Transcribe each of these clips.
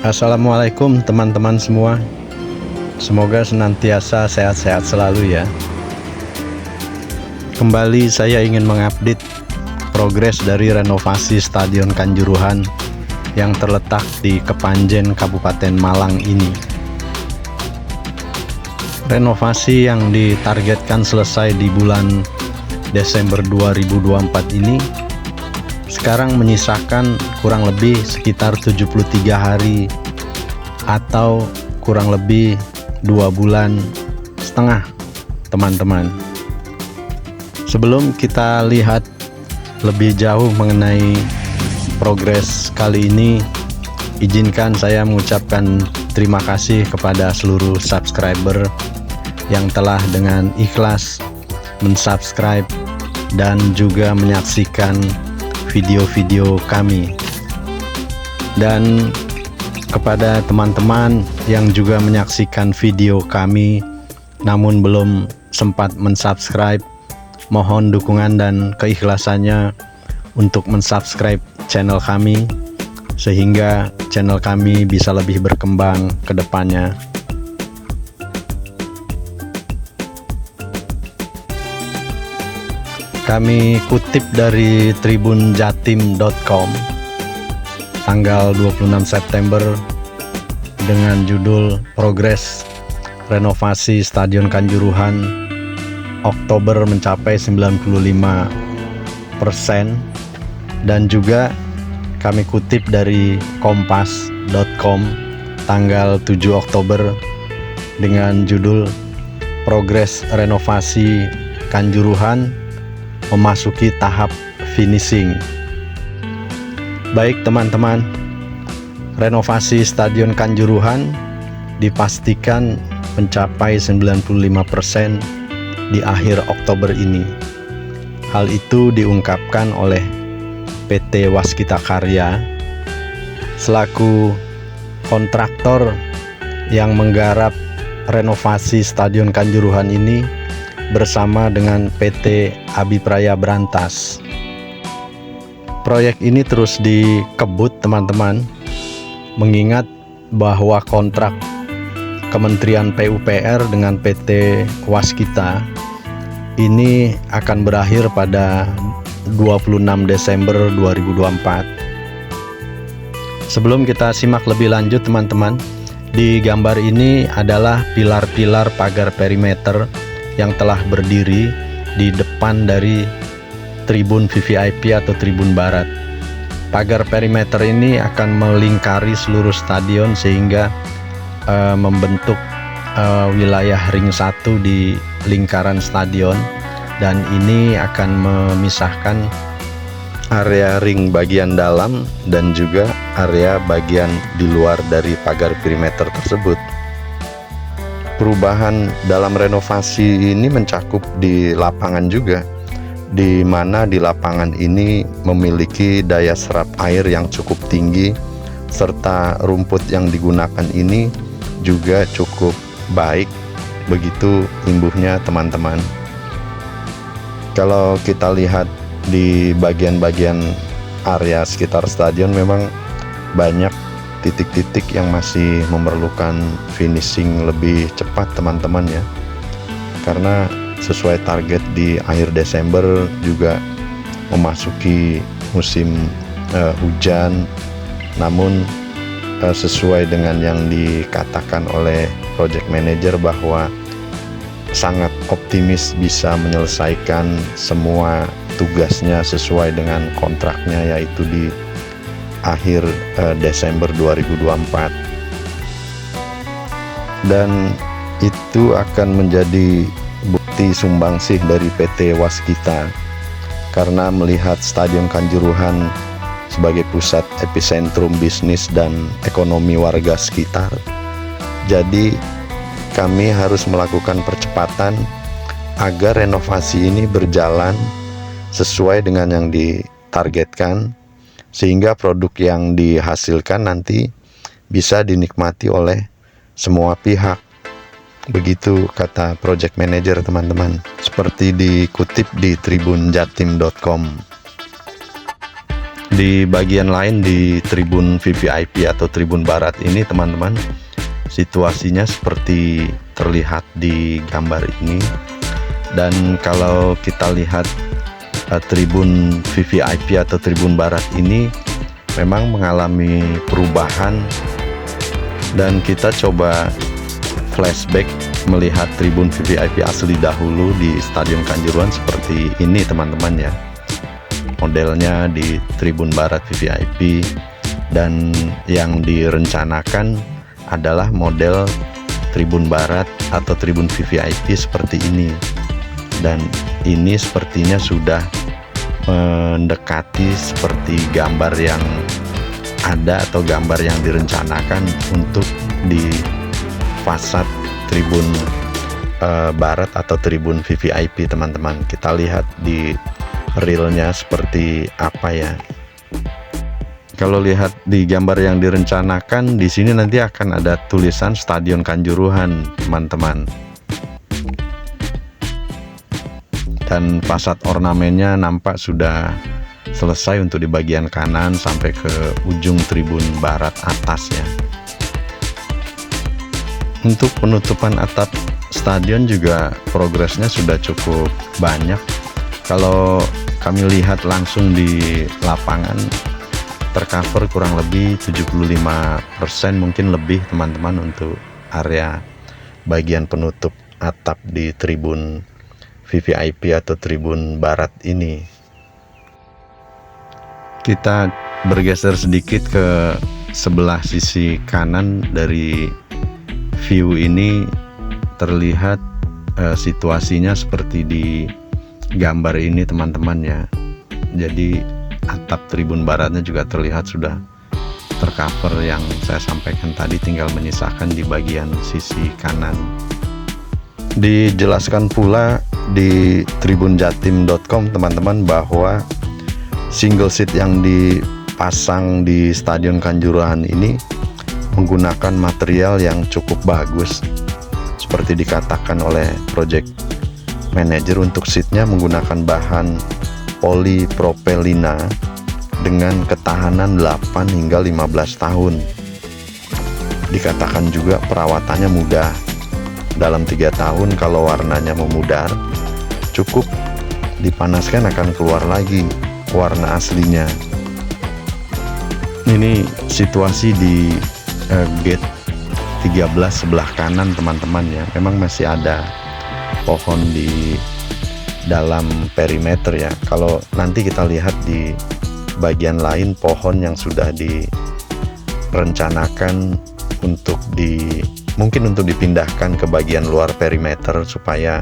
Assalamualaikum teman-teman semua. Semoga senantiasa sehat-sehat selalu ya. Kembali saya ingin mengupdate progres dari renovasi Stadion Kanjuruhan yang terletak di Kepanjen, Kabupaten Malang ini. Renovasi yang ditargetkan selesai di bulan Desember 2024 ini sekarang menyisakan kurang lebih sekitar 73 hari atau kurang lebih 2 bulan setengah, teman-teman. Sebelum kita lihat lebih jauh mengenai progres kali ini, izinkan saya mengucapkan terima kasih kepada seluruh subscriber yang telah dengan ikhlas mensubscribe dan juga menyaksikan video-video kami. Dan kepada teman-teman yang juga menyaksikan video kami namun belum sempat mensubscribe, mohon dukungan dan keikhlasannya untuk mensubscribe channel kami sehingga channel kami bisa lebih berkembang ke depannya. Kami kutip dari tribunjatim.com tanggal 26 September dengan judul Progres Renovasi Stadion Kanjuruhan Oktober mencapai 95%, dan juga kami kutip dari kompas.com tanggal 7 Oktober dengan judul Progres Renovasi Kanjuruhan memasuki tahap finishing. Baik teman-teman, renovasi Stadion Kanjuruhan dipastikan mencapai 95% di akhir Oktober ini. Hal itu diungkapkan oleh PT Waskita Karya selaku kontraktor yang menggarap renovasi Stadion Kanjuruhan ini bersama dengan PT Abipraya Brantas. Proyek ini terus dikebut teman-teman, mengingat bahwa kontrak Kementerian PUPR dengan PT Waskita ini akan berakhir pada 26 Desember 2024. Sebelum kita simak lebih lanjut teman-teman, di gambar ini adalah pilar-pilar pagar perimeter yang telah berdiri di depan dari tribun VVIP atau tribun barat. Pagar perimeter ini akan melingkari seluruh stadion sehingga membentuk wilayah ring 1 di lingkaran stadion, dan ini akan memisahkan area ring bagian dalam dan juga area bagian di luar dari pagar perimeter tersebut. Perubahan dalam renovasi ini mencakup di lapangan juga, di mana di lapangan ini memiliki daya serap air yang cukup tinggi, serta rumput yang digunakan ini juga cukup baik. Begitu imbuhnya teman-teman. Kalau kita lihat di bagian-bagian area sekitar stadion, memang banyak titik-titik yang masih memerlukan finishing lebih cepat teman-teman ya, karena sesuai target di akhir Desember juga memasuki musim hujan. Namun sesuai dengan yang dikatakan oleh project manager bahwa sangat optimis bisa menyelesaikan semua tugasnya sesuai dengan kontraknya, yaitu di akhir Desember 2024, dan itu akan menjadi bukti sumbangsih dari PT Waskita karena melihat Stadion Kanjuruhan sebagai pusat epicentrum bisnis dan ekonomi warga sekitar. Jadi kami harus melakukan percepatan agar renovasi ini berjalan sesuai dengan yang ditargetkan, sehingga produk yang dihasilkan nanti bisa dinikmati oleh semua pihak. Begitu kata project manager teman-teman, seperti dikutip di tribunjatim.com. Di bagian lain di tribun VVIP atau tribun barat ini teman-teman, situasinya seperti terlihat di gambar ini. Dan kalau kita lihat tribun VVIP atau tribun barat ini memang mengalami perubahan, dan kita coba flashback melihat tribun VVIP asli dahulu di Stadion Kanjuruhan seperti ini teman-teman ya. Modelnya di tribun barat VVIP, dan yang direncanakan adalah model tribun barat atau tribun VVIP seperti ini. Dan ini sepertinya sudah mendekati seperti gambar yang ada atau gambar yang direncanakan untuk di fasad tribun barat atau tribun VVIP teman-teman. Kita lihat di realnya seperti apa ya. Kalau lihat di gambar yang direncanakan, di sini nanti akan ada tulisan Stadion Kanjuruhan teman-teman. Dan fasad ornamennya nampak sudah selesai untuk di bagian kanan sampai ke ujung tribun barat atas ya. Untuk penutupan atap stadion juga progresnya sudah cukup banyak. Kalau kami lihat langsung di lapangan, tercover kurang lebih 75%, mungkin lebih teman-teman, untuk area bagian penutup atap di tribun VVIP atau tribun barat ini. Kita bergeser sedikit ke sebelah sisi kanan. Dari view ini terlihat situasinya seperti di gambar ini teman-teman ya. Jadi atap tribun baratnya juga terlihat sudah tercover yang saya sampaikan tadi, tinggal menyisakan di bagian sisi kanan. Dijelaskan pula di tribunjatim.com teman-teman bahwa single seat yang dipasang di Stadion Kanjuruhan ini menggunakan material yang cukup bagus. Seperti dikatakan oleh project manager, untuk seatnya menggunakan bahan polipropelina dengan ketahanan 8 hingga 15 tahun. Dikatakan juga perawatannya mudah. Dalam 3 tahun kalau warnanya memudar, cukup dipanaskan akan keluar lagi warna aslinya. Ini situasi di gate 13 sebelah kanan teman-teman ya. Memang masih ada pohon di dalam perimeter ya. Kalau nanti kita lihat di bagian lain, pohon yang sudah direncanakan untuk mungkin untuk dipindahkan ke bagian luar perimeter supaya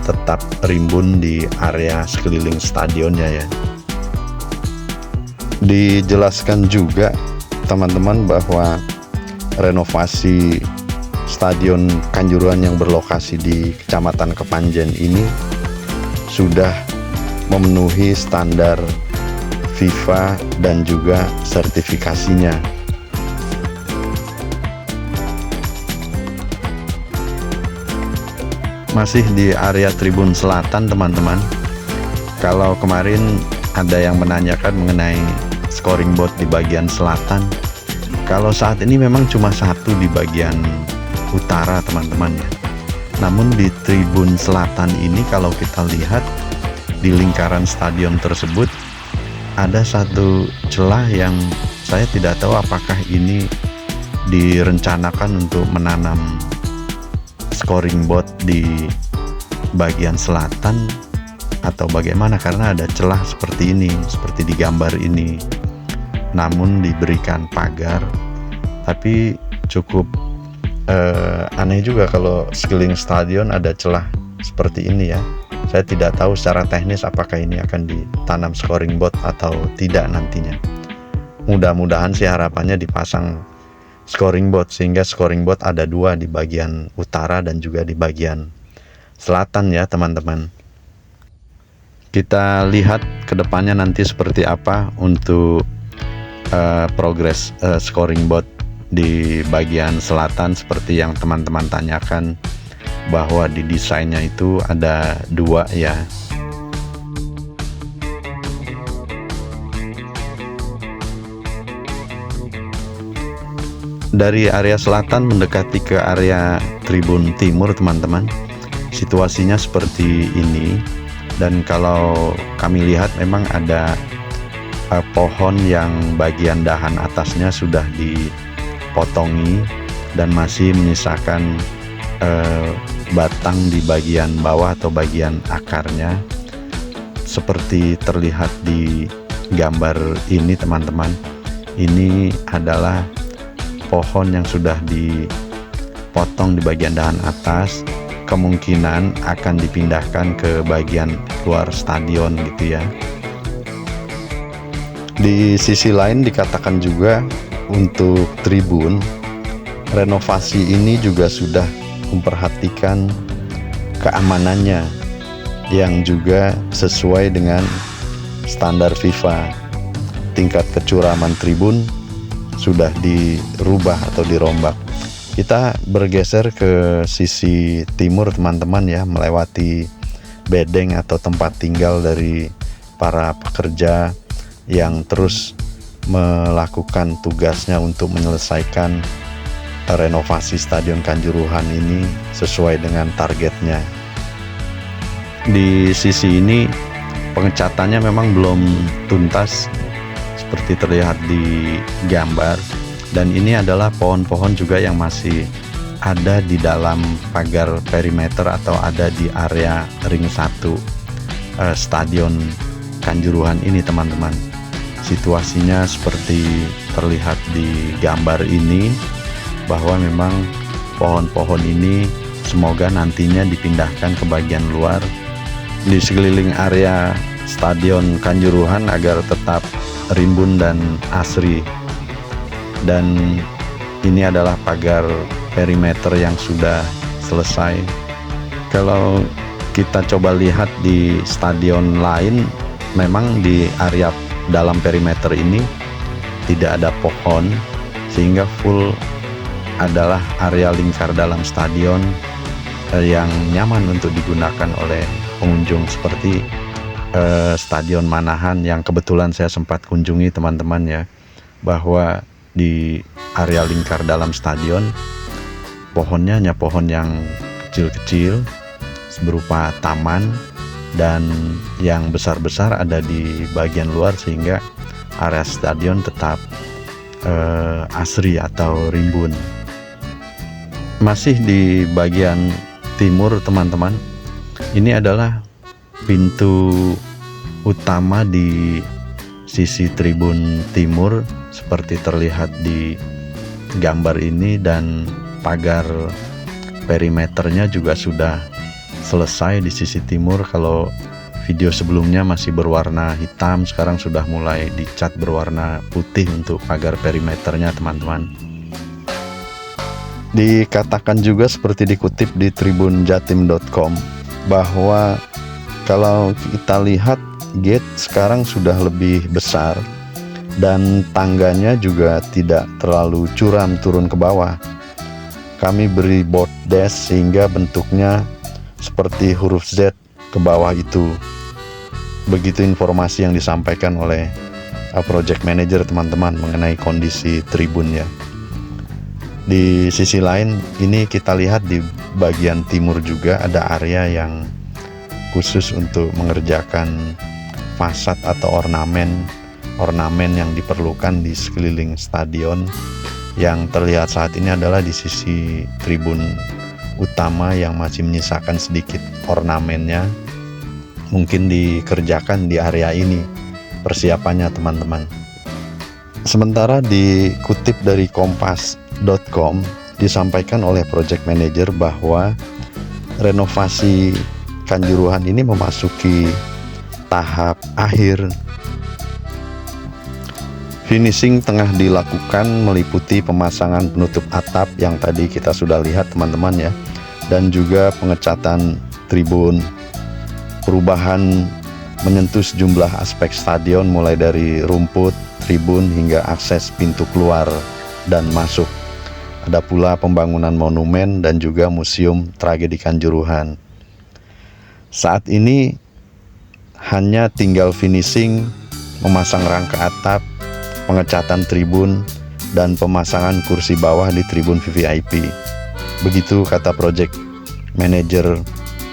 tetap rimbun di area sekeliling stadionnya ya. Dijelaskan juga teman-teman bahwa renovasi Stadion Kanjuruhan yang berlokasi di Kecamatan Kepanjen ini sudah memenuhi standar FIFA dan juga sertifikasinya. Masih di area tribun selatan teman-teman. Kalau kemarin ada yang menanyakan mengenai scoring board di bagian selatan, kalau saat ini memang cuma satu di bagian utara teman-teman ya. Namun di tribun selatan ini kalau kita lihat di lingkaran stadion tersebut ada satu celah yang saya tidak tahu apakah ini direncanakan untuk menanam scoring board di bagian selatan atau bagaimana, karena ada celah seperti ini, seperti di gambar ini. Namun diberikan pagar, tapi cukup aneh juga kalau sekeliling stadion ada celah seperti ini ya. Saya tidak tahu secara teknis apakah ini akan ditanam scoring board atau tidak nantinya. Mudah-mudahan sih harapannya dipasang scoring board, sehingga scoring board ada 2 di bagian utara dan juga di bagian selatan ya teman-teman. Kita lihat ke depannya nanti seperti apa untuk progres scoring board di bagian selatan, seperti yang teman-teman tanyakan bahwa di desainnya itu ada 2 ya. Dari area selatan mendekati ke area tribun timur, teman-teman, situasinya seperti ini. Dan kalau kami lihat memang ada pohon yang bagian dahan atasnya sudah dipotongi dan masih menyisakan batang di bagian bawah atau bagian akarnya, seperti terlihat di gambar ini, teman-teman. Ini adalah pohon yang sudah dipotong di bagian dahan atas, kemungkinan akan dipindahkan ke bagian luar stadion gitu ya. Di sisi lain dikatakan juga untuk tribun, renovasi ini juga sudah memperhatikan keamanannya yang juga sesuai dengan standar FIFA. Tingkat kecuraman tribun sudah dirubah atau dirombak. Kita bergeser ke sisi timur, teman-teman ya, melewati bedeng atau tempat tinggal dari para pekerja yang terus melakukan tugasnya untuk menyelesaikan renovasi Stadion Kanjuruhan ini sesuai dengan targetnya. Di sisi ini pengecatannya memang belum tuntas seperti terlihat di gambar, dan ini adalah pohon-pohon juga yang masih ada di dalam pagar perimeter atau ada di area ring 1 Stadion Kanjuruhan ini, teman-teman. Situasinya seperti terlihat di gambar ini, bahwa memang pohon-pohon ini semoga nantinya dipindahkan ke bagian luar di sekeliling area Stadion Kanjuruhan agar tetap rimbun dan asri. Dan ini adalah pagar perimeter yang sudah selesai. Kalau kita coba lihat di stadion lain, memang di area dalam perimeter ini tidak ada pohon, sehingga full adalah area lingkar dalam stadion yang nyaman untuk digunakan oleh pengunjung, seperti Stadion Manahan yang kebetulan saya sempat kunjungi, teman-teman ya, bahwa di area lingkar dalam stadion pohonnya hanya pohon yang kecil-kecil berupa taman, dan yang besar-besar ada di bagian luar, sehingga area stadion tetap asri atau rimbun. Masih di bagian timur, teman-teman, ini adalah pintu utama di sisi tribun timur seperti terlihat di gambar ini, dan pagar perimeternya juga sudah selesai di sisi timur. Kalau video sebelumnya masih berwarna hitam, sekarang sudah mulai dicat berwarna putih untuk pagar perimeternya, teman-teman. Dikatakan juga seperti dikutip di tribunjatim.com bahwa kalau kita lihat gate sekarang sudah lebih besar dan tangganya juga tidak terlalu curam turun ke bawah. Kami beri board dash sehingga bentuknya seperti huruf Z ke bawah itu. Begitu informasi yang disampaikan oleh project manager, teman-teman, mengenai kondisi tribunnya. Di sisi lain, ini kita lihat di bagian timur juga ada area yang khusus untuk mengerjakan fasad atau ornamen yang diperlukan di sekeliling stadion. Yang terlihat saat ini adalah di sisi tribun utama yang masih menyisakan sedikit ornamennya, mungkin dikerjakan di area ini persiapannya, teman-teman. Sementara dikutip dari kompas.com disampaikan oleh project manager bahwa renovasi Kanjuruhan ini memasuki tahap akhir. Finishing tengah dilakukan meliputi pemasangan penutup atap yang tadi kita sudah lihat, teman-teman ya, dan juga pengecatan tribun. Perubahan menyentuh sejumlah aspek stadion mulai dari rumput, tribun hingga akses pintu keluar dan masuk. Ada pula pembangunan monumen dan juga museum tragedi Kanjuruhan. Saat ini hanya tinggal finishing, memasang rangka atap, pengecatan tribun, dan pemasangan kursi bawah di tribun VVIP. Begitu kata project manager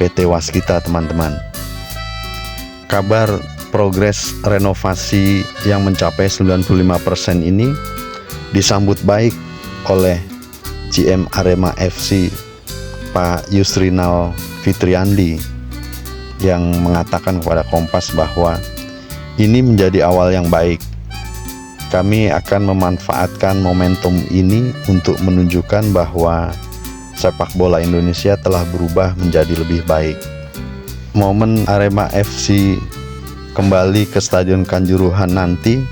PT Waskita, teman-teman. Kabar progres renovasi yang mencapai 95% ini disambut baik oleh GM Arema FC Pak Yusrinal Fitriandi yang mengatakan kepada Kompas bahwa ini menjadi awal yang baik. Kami akan memanfaatkan momentum ini untuk menunjukkan bahwa sepak bola Indonesia telah berubah menjadi lebih baik. Momen Arema FC kembali ke Stadion Kanjuruhan nanti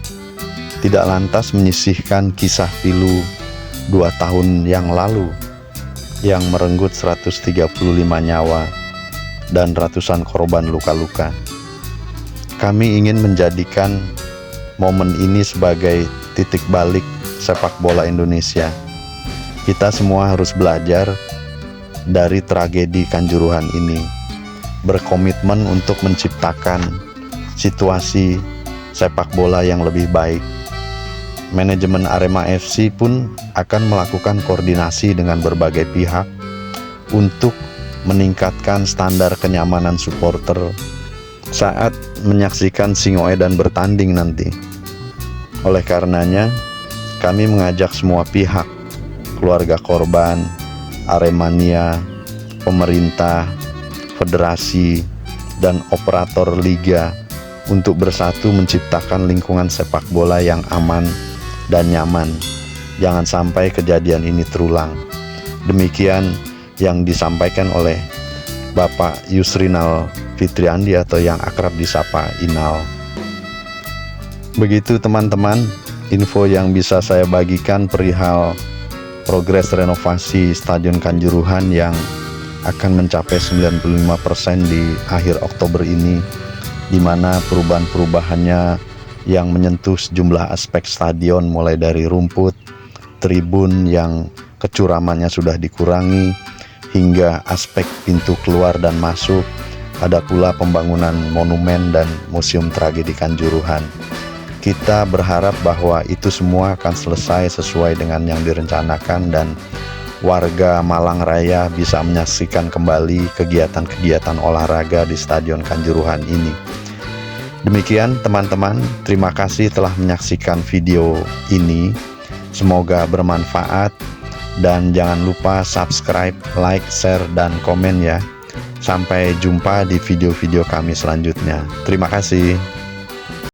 tidak lantas menyisihkan kisah pilu 2 tahun yang lalu yang merenggut 135 nyawa dan ratusan korban luka-luka. Kami ingin menjadikan momen ini sebagai titik balik sepak bola Indonesia. Kita semua harus belajar dari tragedi Kanjuruhan ini, berkomitmen untuk menciptakan situasi sepak bola yang lebih baik. Manajemen Arema FC pun akan melakukan koordinasi dengan berbagai pihak untuk meningkatkan standar kenyamanan supporter saat menyaksikan Singoedan bertanding nanti. Oleh karenanya, kami mengajak semua pihak, keluarga korban, Aremania, pemerintah, federasi, dan operator liga untuk bersatu menciptakan lingkungan sepak bola yang aman dan nyaman. Jangan sampai kejadian ini terulang. Demikian yang disampaikan oleh Bapak Yusrinal Fitriandi atau yang akrab disapa Inal. Begitu teman-teman, info yang bisa saya bagikan perihal progres renovasi Stadion Kanjuruhan yang akan mencapai 95% di akhir Oktober ini, di mana perubahan-perubahannya yang menyentuh sejumlah aspek stadion, mulai dari rumput, tribun yang kecuramannya sudah dikurangi, hingga aspek pintu keluar dan masuk. Ada pula pembangunan monumen dan museum tragedi Kanjuruhan. Kita berharap bahwa itu semua akan selesai sesuai dengan yang direncanakan dan warga Malang Raya bisa menyaksikan kembali kegiatan-kegiatan olahraga di Stadion Kanjuruhan ini. Demikian teman-teman, terima kasih telah menyaksikan video ini. Semoga bermanfaat dan jangan lupa subscribe, like, share, dan komen ya. Sampai jumpa di video-video kami selanjutnya. Terima kasih.